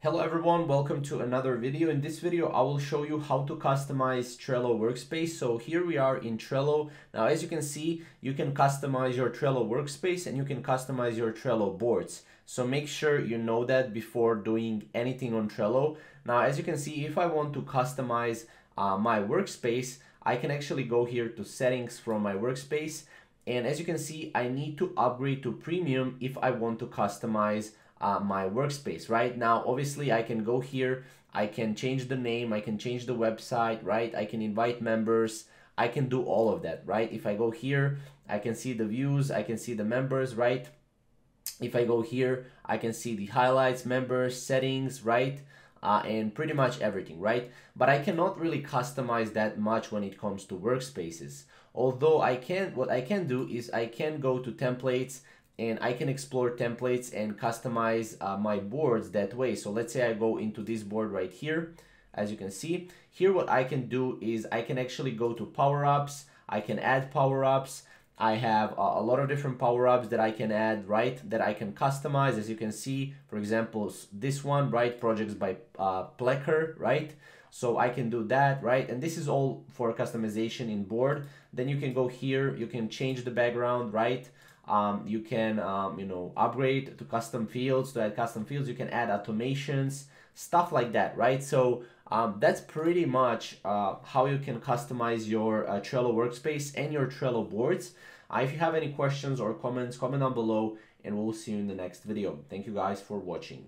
Hello everyone, welcome to another video. In this video, I will show you how to customize Trello Workspace. So here we are in Trello. Now, as you can see, you can customize your Trello Workspace and you can customize your Trello boards. So make sure you know that before doing anything on Trello. Now, as you can see, if I want to customize my workspace, I can actually go here to settings from my workspace. And as you can see, I need to upgrade to premium if I want to customize my workspace. Right now, obviously I can go here, I can change the name, I can change the website, right? I can invite members, I can do all of that, right? If I go here, I can see the views, I can see the members, right? If I go here, I can see the highlights, members, settings, right? And pretty much everything, right? But I cannot really customize that much when it comes to workspaces. Although what I can do is I can go to templates and I can explore templates and customize my boards that way. So let's say I go into this board right here. As you can see here, what I can do is I can actually go to power-ups. I can add power-ups. I have a lot of different power-ups that I can add, right? That I can customize. As you can see, for example, this one, right? Projects by Plecker, right? So I can do that, right? And this is all for customization in board. Then you can go here, you can change the background, right? You can upgrade to custom fields. To add custom fields, you can add automations, stuff like that, right? So that's pretty much how you can customize your Trello workspace and your Trello boards. If you have any questions or comments, comment down below and we'll see you in the next video. Thank you guys for watching.